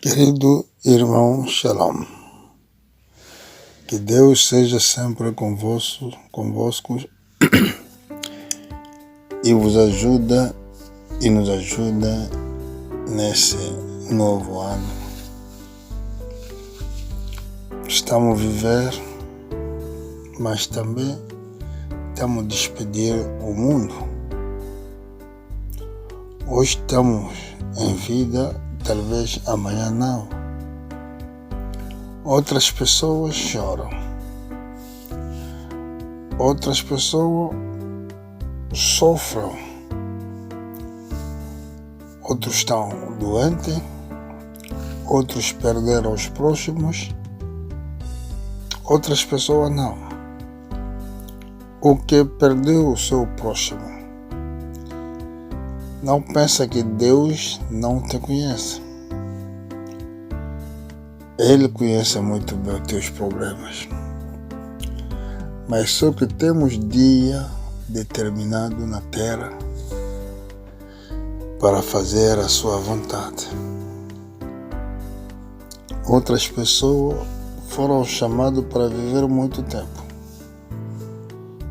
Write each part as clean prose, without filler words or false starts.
Querido irmão Shalom, que Deus seja sempre convosco e vos ajuda e nos ajuda nesse novo ano. Estamos a viver, mas também estamos a despedir o mundo. Hoje estamos em vida, talvez amanhã não. Outras pessoas choram. Outras pessoas sofrem. Outros estão doentes. Outros perderam os próximos. Outras pessoas não. O que perdeu o seu próximo, não pensa que Deus não te conhece. Ele conhece muito bem os teus problemas. Mas só que temos dia determinado na terra para fazer a sua vontade. Outras pessoas foram chamadas para viver muito tempo.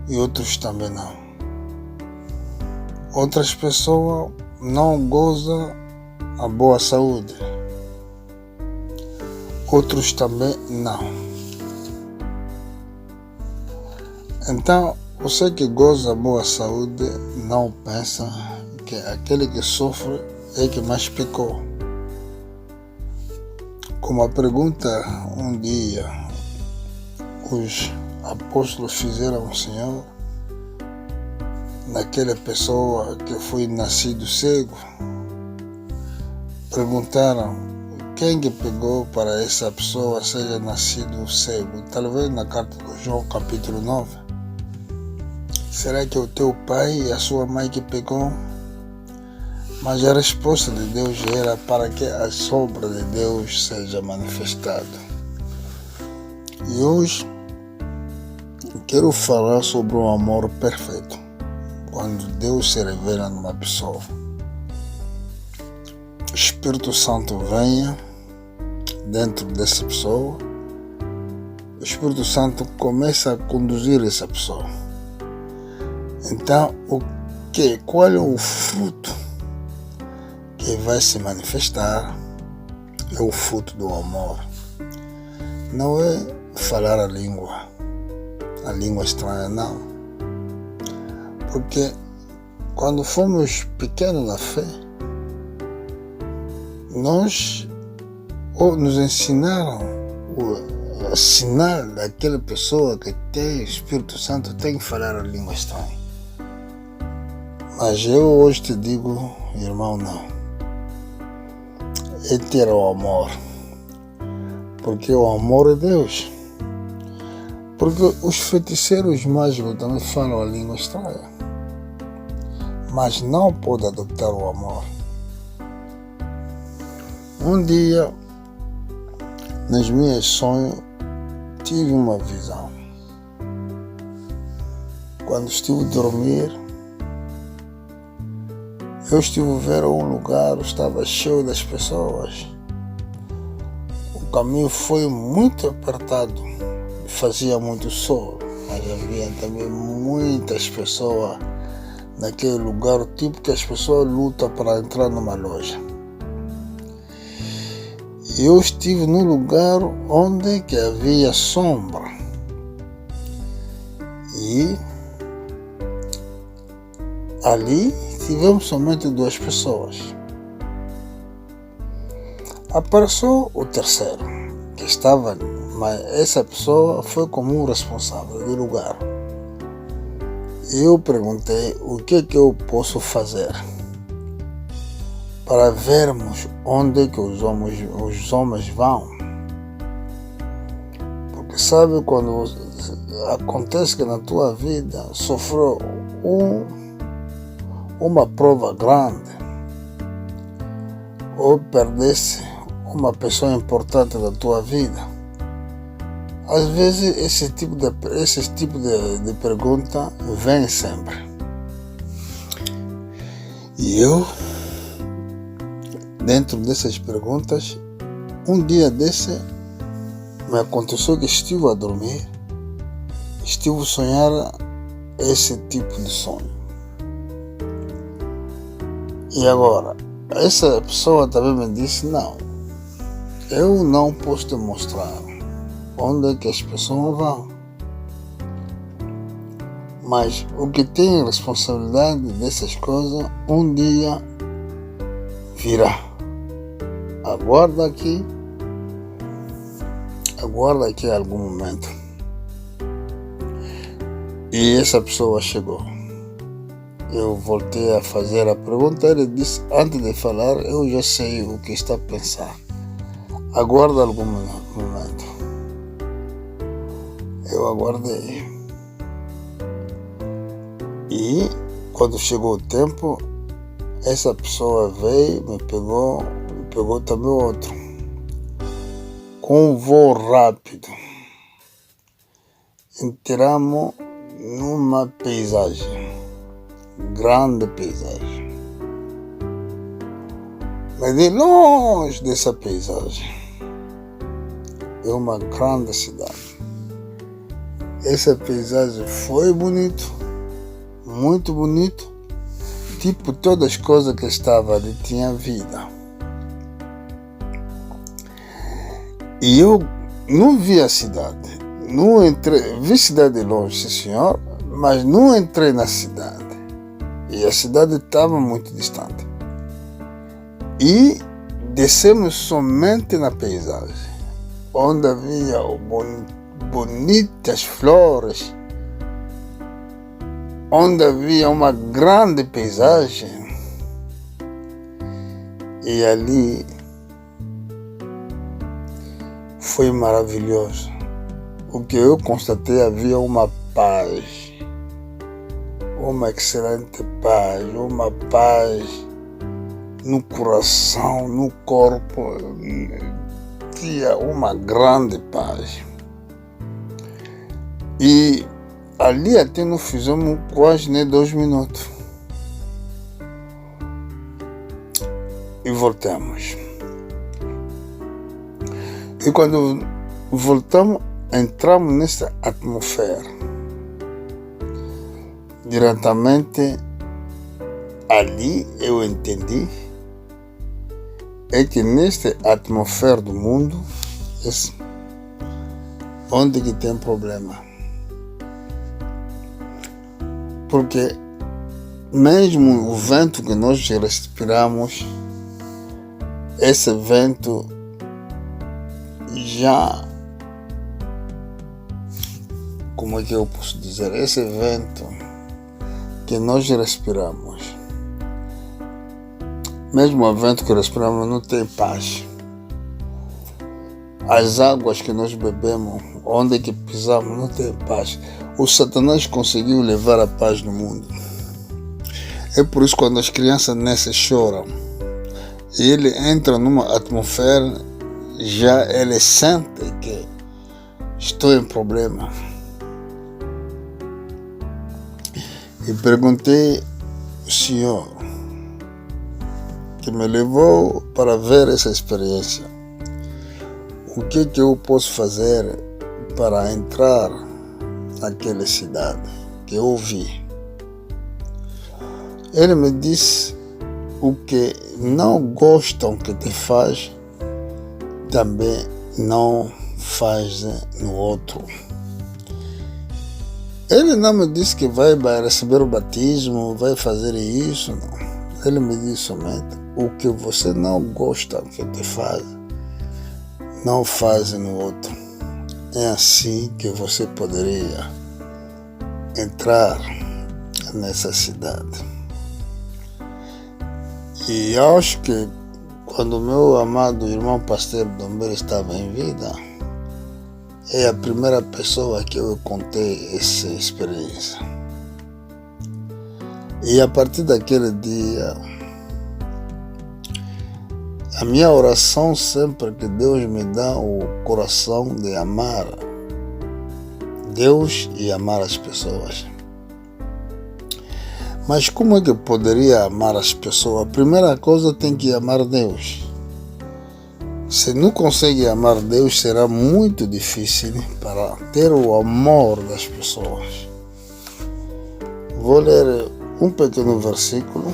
E outros também não. Outras pessoas não gozam a boa saúde. Outros também não. Então, você que goza a boa saúde, não pensa que aquele que sofre é que mais pecou. Como a pergunta um dia os apóstolos fizeram ao Senhor, naquela pessoa que foi nascido cego, perguntaram quem que pegou para essa pessoa seja nascido cego. Talvez na carta de João capítulo 9. Será que é o teu pai e a sua mãe que pegou? Mas a resposta de Deus era para que a sombra de Deus seja manifestada. E hoje quero falar sobre o amor perfeito. Quando Deus se revela numa pessoa, o Espírito Santo venha dentro dessa pessoa, o Espírito Santo começa a conduzir essa pessoa. Então, qual é o fruto que vai se manifestar? É o fruto do amor. Não é falar a língua estranha, não. Porque quando fomos pequenos na fé, nos ensinaram o sinal daquela pessoa que tem o Espírito Santo tem que falar a língua estranha. Mas eu hoje te digo, irmão, não. É ter o amor. Porque o amor é Deus. Porque os feiticeiros mágicos também falam a língua estranha, mas não pode adoptar o amor. Um dia, nos meus sonhos, tive uma visão. Quando estive a dormir, eu estive a ver um lugar, estava cheio das pessoas. O caminho foi muito apertado, fazia muito sol, mas havia também muitas pessoas naquele lugar, o tipo que as pessoas lutam para entrar numa loja. Eu estive num lugar onde que havia sombra. E ali tivemos somente 2 pessoas. Apareceu o terceiro, que estava ali, mas essa pessoa foi como um responsável do lugar. Eu perguntei o que eu posso fazer para vermos onde que os homens vão. Porque sabe, quando acontece que na tua vida sofreu uma prova grande, ou perdesse uma pessoa importante da tua vida, às vezes esse tipo de pergunta vem sempre. E eu, dentro dessas perguntas, Um dia desse, me aconteceu que estive a dormir, estive a sonhar esse tipo de sonho. E agora, essa pessoa também me disse, não, eu não posso te mostrar onde é que as pessoas vão. Mas o que tem responsabilidade dessas coisas, um dia virá. Aguarda aqui algum momento. E essa pessoa chegou. Eu voltei a fazer a pergunta, ele disse, antes de falar, eu já sei o que está a pensar. Aguarda algum momento. Eu aguardei. E quando chegou o tempo, essa pessoa veio, me pegou também outro. Com um voo rápido. Entramos numa paisagem. Grande paisagem. Mas de longe dessa paisagem é uma grande cidade. Essa paisagem foi bonito, muito bonito. Tipo, todas as coisas que estavam ali tinham vida. E eu não vi a cidade. Não entrei, vi a cidade de longe, sim senhor, mas não entrei na cidade. E a cidade estava muito distante. E descemos somente na paisagem, onde havia bonitas flores, onde havia uma grande paisagem. E ali foi maravilhoso. O que eu constatei, havia uma paz. Uma excelente paz, uma paz no coração, no corpo, tinha uma grande paz. E ali até não fizemos quase nem 2 minutos. E voltamos. E quando voltamos, entramos nessa atmosfera. Diretamente ali eu entendi é que nesta atmosfera do mundo onde que tem problema. Porque mesmo o vento que nós respiramos, esse vento já, como é que eu posso dizer, esse vento que nós respiramos, mesmo o vento que respiramos não tem paz. As águas que nós bebemos, onde que pisamos, não tem paz. O Satanás conseguiu levar a paz no mundo. É por isso que quando as crianças nascem choram, e ele entra numa atmosfera, já ele sente que estou em problema. E perguntei ao Senhor, que me levou para ver essa experiência, o que eu posso fazer para entrar naquela cidade que eu vi. Ele me disse, o que não gostam que te faz, também não faz no outro. Ele não me disse que vai receber o batismo, vai fazer isso, não. Ele me disse somente, o que você não gosta que te faz, não faz no outro. É assim que você poderia entrar nessa cidade. E acho que quando meu amado irmão pastor Domber estava em vida, é a primeira pessoa que eu contei essa experiência. E a partir daquele dia, a minha oração sempre que Deus me dá o coração de amar Deus e amar as pessoas. Mas como é que eu poderia amar as pessoas? A primeira coisa, tem que amar Deus. Se não consegue amar Deus, será muito difícil para ter o amor das pessoas. Vou ler um pequeno versículo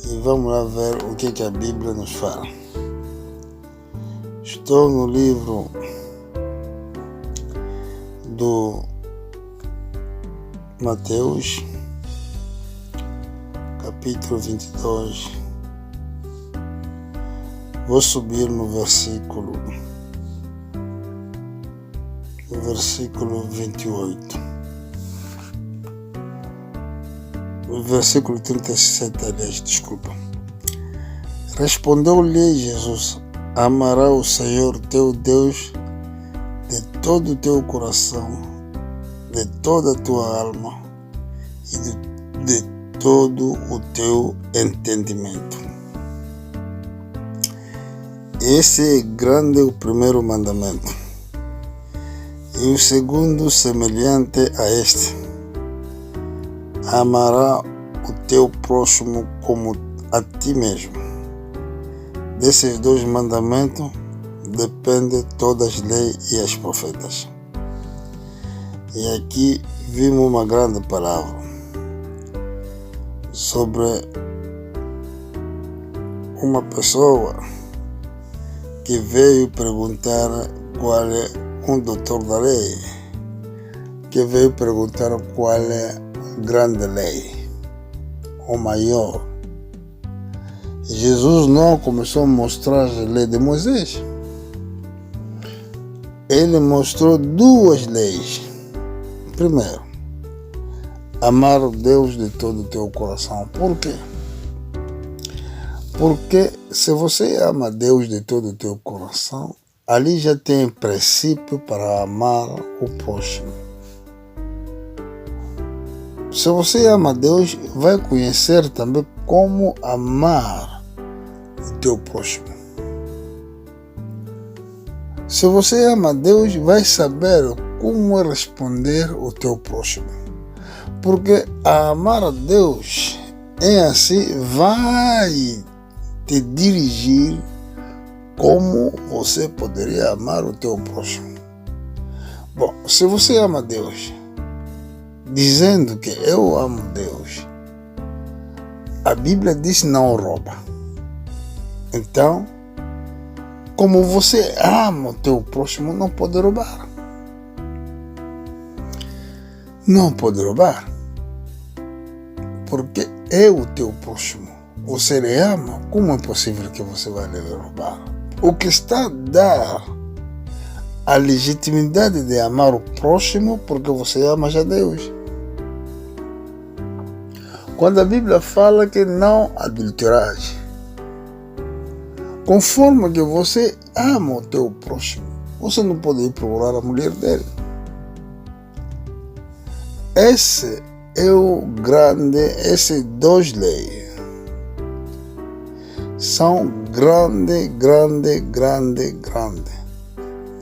e vamos lá ver o que a Bíblia nos fala. Estou no livro do Mateus, capítulo 22. Vou subir no versículo 28. O versículo 37, aliás, desculpa. Respondeu-lhe Jesus: amarás o Senhor teu Deus de todo o teu coração, de toda a tua alma e de todo o teu entendimento. Esse é grande o primeiro mandamento. E o segundo, semelhante a este: amará o teu próximo como a ti mesmo. Desses dois mandamentos dependem todas as leis e as profetas. E aqui vimos uma grande palavra sobre uma pessoa que veio perguntar qual é um doutor da lei, que veio perguntar qual é a grande lei, o maior. Jesus não começou a mostrar a lei de Moisés. Ele mostrou duas leis. Primeiro, amar o Deus de todo o teu coração. Por quê? Porque se você ama Deus de todo o teu coração, ali já tem princípio para amar o próximo. Se você ama Deus, vai conhecer também como amar o teu próximo. Se você ama Deus, vai saber como responder o teu próximo. Porque amar a Deus é assim, vai te dirigir como você poderia amar o teu próximo. Bom, se você ama Deus, dizendo que eu amo Deus, a Bíblia diz não rouba. Então, como você ama o teu próximo, não pode roubar. Não pode roubar. Porque é o teu próximo. Você lhe ama, como é possível que você vai lhe roubar? O que está a dar a legitimidade de amar o próximo, porque você ama já Deus. Quando a Bíblia fala que não adulterarás, conforme que você ama o teu próximo, você não pode ir procurar a mulher dele. Esse é o grande, essas duas leis são grande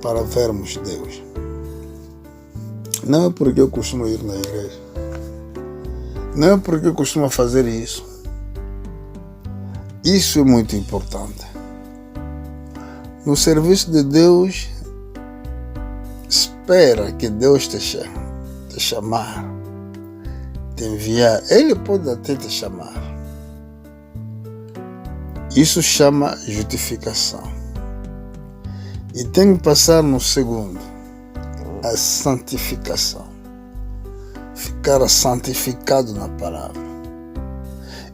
para vermos Deus. Não é porque eu costumo ir na igreja, não é porque eu costumo fazer isso. Isso é muito importante. No serviço de Deus, espera que Deus te chamar, te enviar. Ele pode até te chamar. Isso chama justificação. E tem que passar no segundo, a santificação. Ficar santificado na palavra.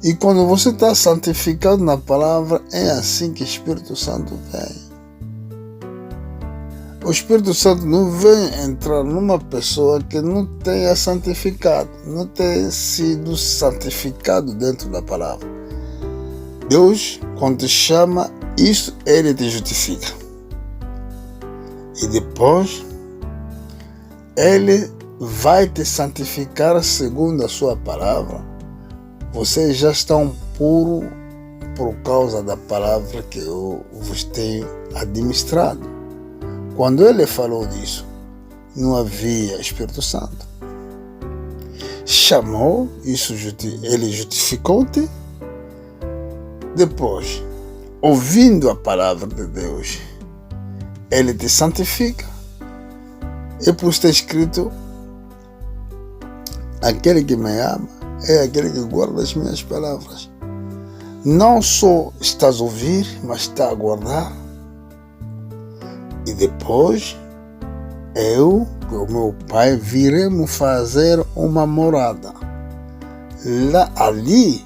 E quando você está santificado na palavra, é assim que o Espírito Santo vem. O Espírito Santo não vem entrar numa pessoa que não tenha santificado, não tenha sido santificado dentro da palavra. Deus, quando te chama, isso Ele te justifica. E depois, Ele vai te santificar segundo a sua palavra. Vocês já estão puros por causa da palavra que eu vos tenho administrado. Quando Ele falou disso, não havia Espírito Santo. Chamou, Ele justificou-te. Depois, ouvindo a palavra de Deus, Ele te santifica. E por isso está escrito: aquele que me ama é aquele que guarda as minhas palavras. Não só estás a ouvir, mas está a guardar. E depois, eu e o meu Pai viremos fazer uma morada. Ali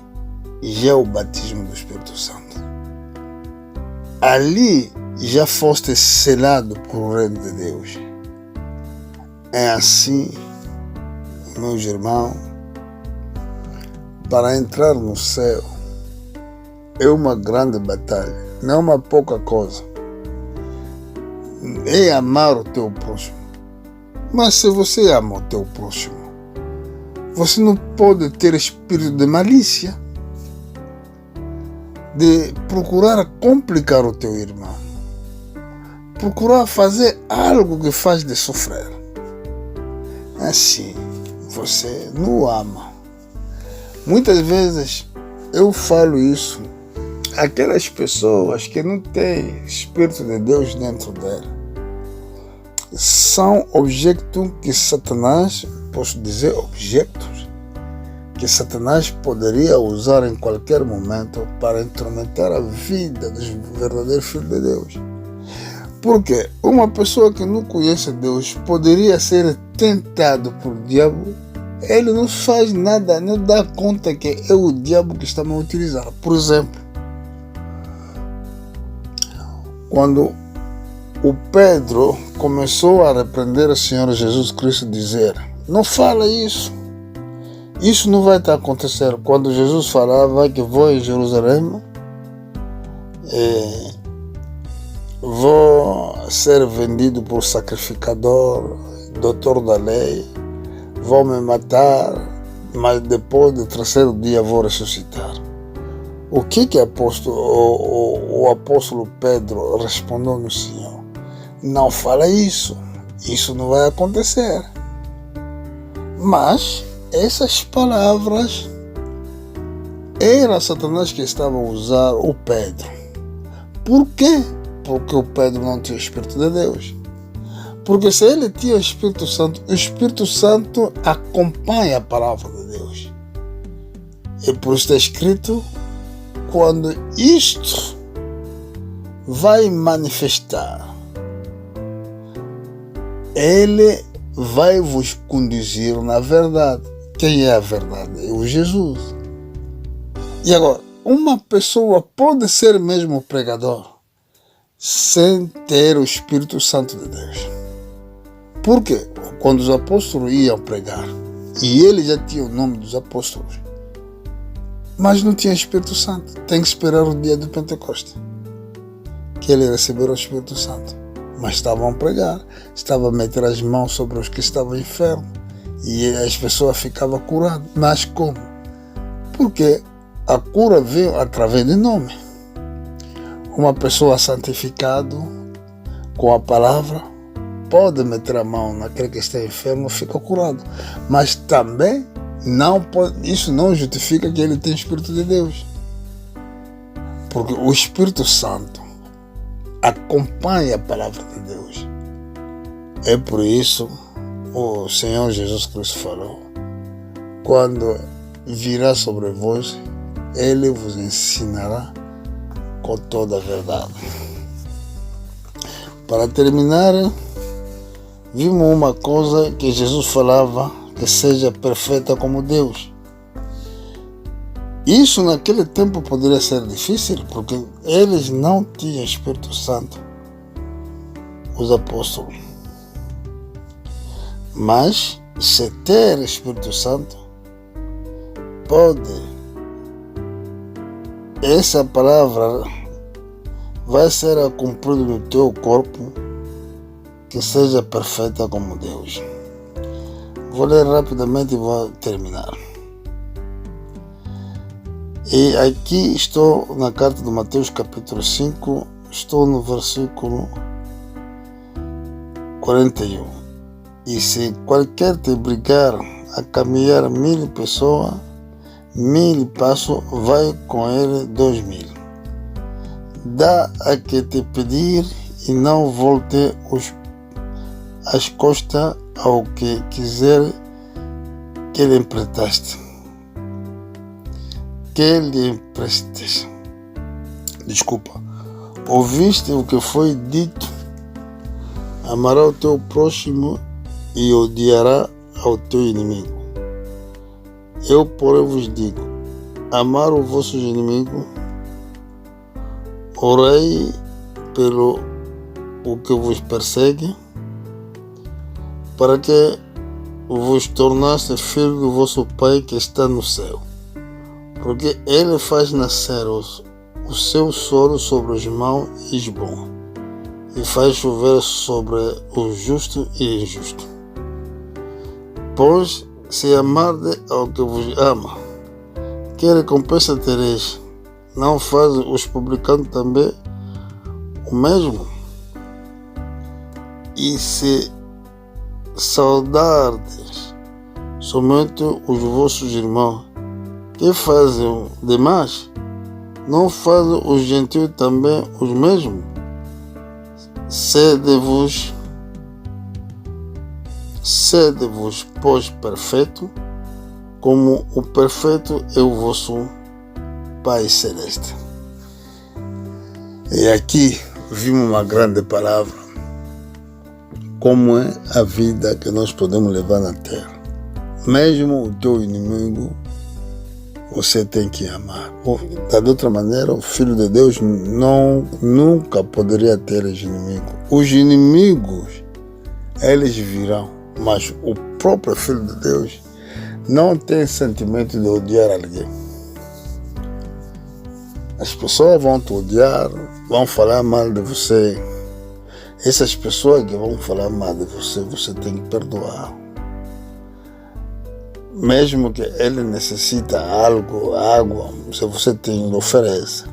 já é o batismo do Espírito Santo. Ali já foste selado por o reino de Deus. É assim, meus irmãos, para entrar no céu é uma grande batalha, não é uma pouca coisa. É amar o teu próximo. Mas se você ama o teu próximo, você não pode ter espírito de malícia, de procurar complicar o teu irmão, procurar fazer algo que faz de sofrer. Assim, você não ama. Muitas vezes eu falo isso, aquelas pessoas que não têm Espírito de Deus dentro dela, são objetos que Satanás, posso dizer objetos, que Satanás poderia usar em qualquer momento para intrometer a vida dos verdadeiros filhos de Deus. Porque uma pessoa que não conhece Deus poderia ser tentado por diabo. Ele não faz nada, não dá conta que é o diabo que está a utilizar. Por exemplo, quando o Pedro começou a repreender o Senhor Jesus Cristo, dizer: não fala isso, isso não vai estar acontecendo. Quando Jesus falava que vou em Jerusalém, vou ser vendido por sacrificador, doutor da lei, vão me matar, mas depois do terceiro dia vou ressuscitar. O que o apóstolo Pedro respondeu no Senhor? Não fala isso, isso não vai acontecer. Mas essas palavras era Satanás que estava a usar o Pedro. Por quê? Porque o Pedro não tinha o Espírito de Deus. Porque se ele tinha o Espírito Santo acompanha a palavra de Deus. E por isso está escrito: quando isto vai manifestar, Ele vai vos conduzir na verdade. Quem é a verdade? É o Jesus. E agora, uma pessoa pode ser mesmo pregador sem ter o Espírito Santo de Deus. Por quê? Quando os apóstolos iam pregar, e ele já tinha o nome dos apóstolos, mas não tinha Espírito Santo. Tem que esperar o dia do Pentecostes, que ele recebeu o Espírito Santo. Mas estavam a pregar, estavam a meter as mãos sobre os que estavam enfermos, e as pessoas ficavam curadas. Mas como? Porque a cura veio através de nome. Uma pessoa santificada com a palavra pode meter a mão naquele que está enfermo e fica curado. Mas também isso não justifica que ele tem o Espírito de Deus. Porque o Espírito Santo acompanha a palavra de Deus. É por isso o Senhor Jesus Cristo falou: quando virá sobre vós, Ele vos ensinará com toda a verdade. Para terminar, vimos uma coisa que Jesus falava, que seja perfeita como Deus. Isso naquele tempo poderia ser difícil, porque eles não tinham Espírito Santo, os apóstolos. Mas, se ter Espírito Santo, pode. Essa palavra vai ser cumprida no teu corpo, que seja perfeita como Deus. Vou ler rapidamente e vou terminar. E aqui estou na carta de Mateus capítulo 5, estou no versículo 41. E se qualquer te obrigar a caminhar 1000 pessoas, 1000 passos, vai com ele 2000. dá a que te pedir e não volte as costas ao que quiser que lhe emprestaste. Que lhe emprestes. Desculpa. Ouviste o que foi dito? Amará o teu próximo e odiará ao teu inimigo. Eu, porém, vos digo, amar os vossos inimigos, orei pelo o que vos persegue, para que vos tornasse filho do vosso Pai que está no céu. Porque Ele faz nascer o seu solo sobre os maus e os bons, e faz chover sobre o justo e injusto. Pois, se amarde ao que vos ama, que recompensa tereis? Não fazem os publicanos também o mesmo? E se saudardes somente os vossos irmãos, que fazem demais? Não fazem os gentios também os mesmos? Sede-vos, pois, perfeito, como o perfeito é o vosso Pai Celeste. E aqui vimos uma grande palavra, como é a vida que nós podemos levar na terra. Mesmo o teu inimigo, você tem que amar. De outra maneira, o Filho de Deus nunca poderia ter os inimigos. Os inimigos, eles virão, mas o próprio Filho de Deus não tem sentimento de odiar alguém. As pessoas vão te odiar, vão falar mal de você. Essas pessoas que vão falar mal de você, você tem que perdoar. Mesmo que ele necessita algo, água, se você tem, oferece.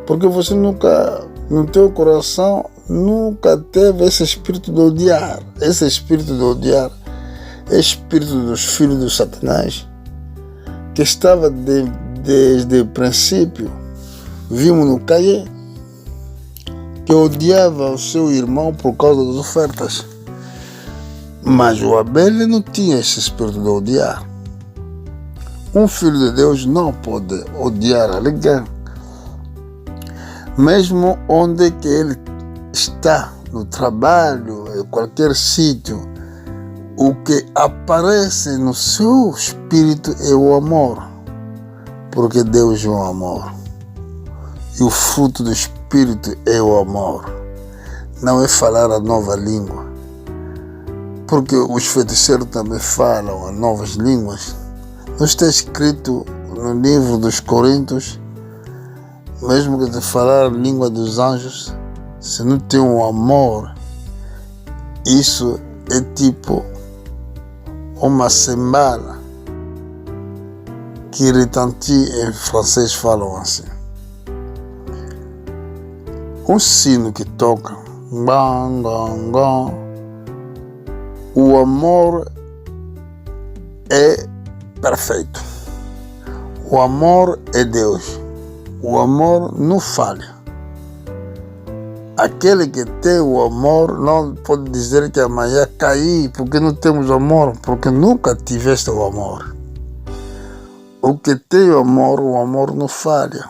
Porque você nunca, no teu coração, nunca teve esse espírito de odiar. Esse espírito de odiar é espírito dos filhos de Satanás, que estava desde o princípio. Vimos no Caim, que odiava o seu irmão por causa das ofertas. Mas o Abel não tinha esse espírito de odiar. Um filho de Deus não pode odiar alguém. Mesmo onde que ele está, no trabalho, em qualquer sítio, o que aparece no seu espírito é o amor. Porque Deus é o amor. E o fruto do espírito é o amor. Não é falar a nova língua. Porque os feiticeiros também falam as novas línguas. Não está escrito no livro dos Coríntios, mesmo que te falar a língua dos anjos, se não tem um amor, isso é tipo uma sembala, que retentit em francês falam assim. Um sino que toca, bang, bang, bang. O amor é perfeito. O amor é Deus. O amor não falha. Aquele que tem o amor não pode dizer que amanhã caí porque não temos amor, porque nunca tiveste o amor. O que tem o amor não falha.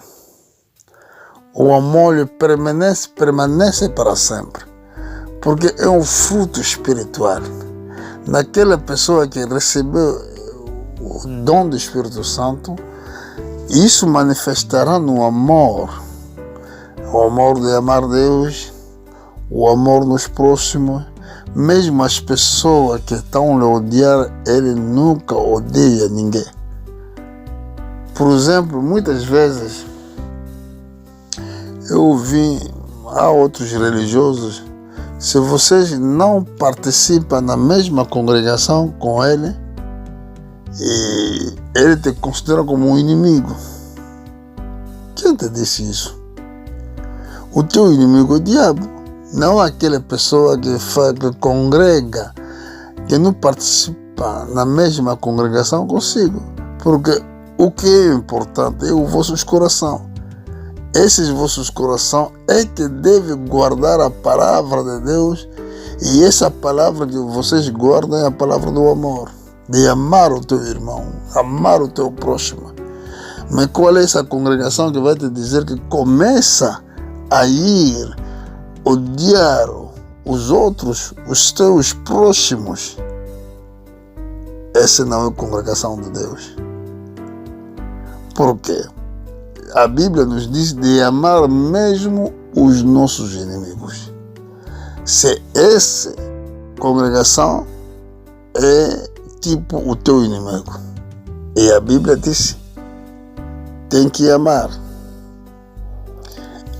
O amor permanece para sempre, porque é um fruto espiritual. Naquela pessoa que recebeu o dom do Espírito Santo, isso manifestará no amor. O amor de amar Deus, o amor nos próximos. Mesmo as pessoas que estão a odiar, ele nunca odeia ninguém. Por exemplo, muitas vezes eu ouvi a outros religiosos: se vocês não participam na mesma congregação com ele, ele te considera como um inimigo. Quem te disse isso? O teu inimigo é o diabo, não aquela pessoa que congrega, que não participa na mesma congregação consigo. Porque o que é importante é o vosso coração. Esses vossos corações é que deve guardar a palavra de Deus, e essa palavra que vocês guardam é a palavra do amor, de amar o teu irmão, amar o teu próximo. Mas qual é essa congregação que vai te dizer que começa a ir odiar os outros, os teus próximos? Essa não é a congregação de Deus. Por quê? A Bíblia nos diz de amar mesmo os nossos inimigos. Se essa congregação é tipo o teu inimigo, e a Bíblia diz, tem que amar.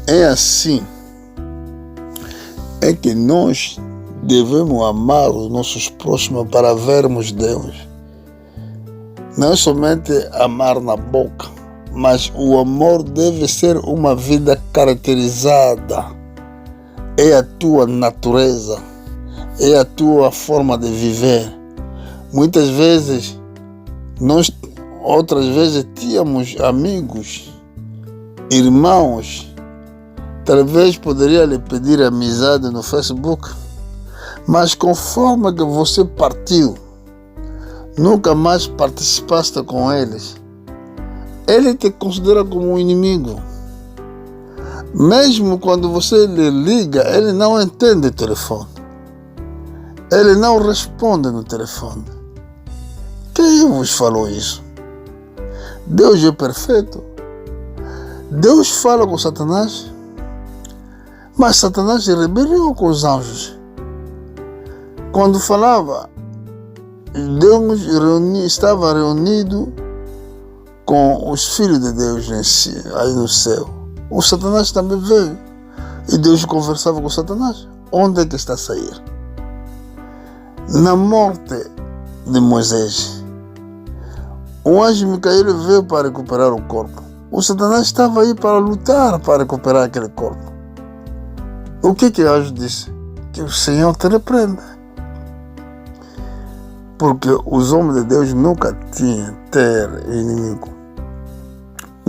É assim, é que nós devemos amar os nossos próximos para vermos Deus. Não é somente amar na boca, mas o amor deve ser uma vida caracterizada. É a tua natureza, é a tua forma de viver. Muitas vezes, outras vezes tínhamos amigos, irmãos, talvez poderia lhe pedir amizade no Facebook, mas conforme que você partiu, nunca mais participaste com eles, ele te considera como um inimigo. Mesmo quando você lhe liga, ele não entende o telefone. Ele não responde no telefone. Quem vos falou isso? Deus é perfeito. Deus fala com Satanás, mas Satanás se rebelou com os anjos. Quando falava, Deus estava reunido com os filhos de Deus aí no céu. O Satanás também veio e Deus conversava com Satanás. Onde é que está a sair? Na morte de Moisés, o anjo Micael veio para recuperar o corpo. O Satanás estava aí para lutar para recuperar aquele corpo. O que o anjo disse? Que o Senhor te repreenda. Porque os homens de Deus nunca tinham ter inimigo.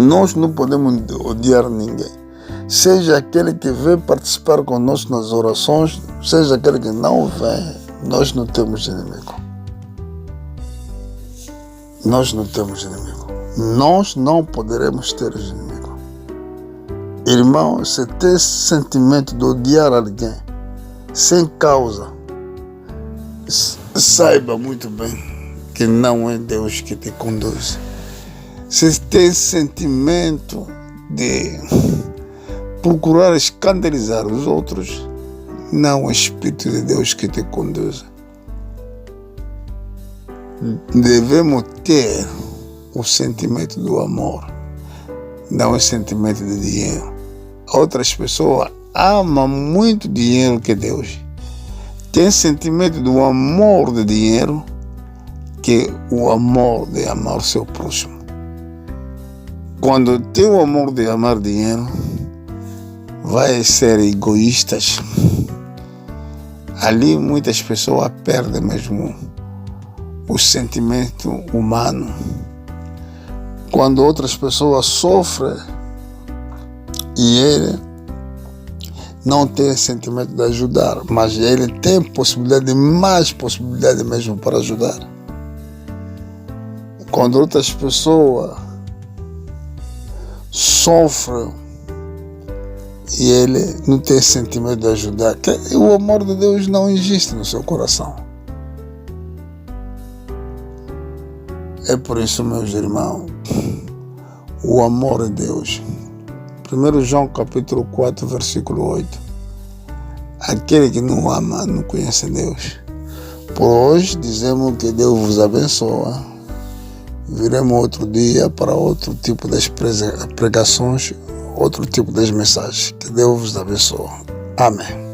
Nós não podemos odiar ninguém. Seja aquele que vem participar conosco nas orações, seja aquele que não vem, nós não temos inimigo. Nós não temos inimigo. Nós não poderemos ter inimigo. Irmão, se tem sentimento de odiar alguém sem causa, saiba muito bem que não é Deus que te conduz. Se tem sentimento de procurar escandalizar os outros, não é o Espírito de Deus que te conduz. Devemos ter o sentimento do amor, não o sentimento de dinheiro. Outras pessoas amam muito dinheiro que Deus. Tem sentimento do amor de dinheiro que o amor de amar o seu próximo. Quando tem o amor de amar dinheiro, vai ser egoístas. Ali muitas pessoas perdem mesmo o sentimento humano. Quando outras pessoas sofrem e ele não tem sentimento de ajudar, mas ele tem mais possibilidade mesmo para ajudar. Quando outras pessoas sofrem e ele não tem sentimento de ajudar, o amor de Deus não existe no seu coração. É por isso, meus irmãos, o amor de Deus. 1 João capítulo 4, versículo 8. Aquele que não ama não conhece Deus. Por hoje dizemos que Deus vos abençoa. Viremos outro dia para outro tipo das pregações, outro tipo das mensagens. Que Deus vos abençoe. Amém.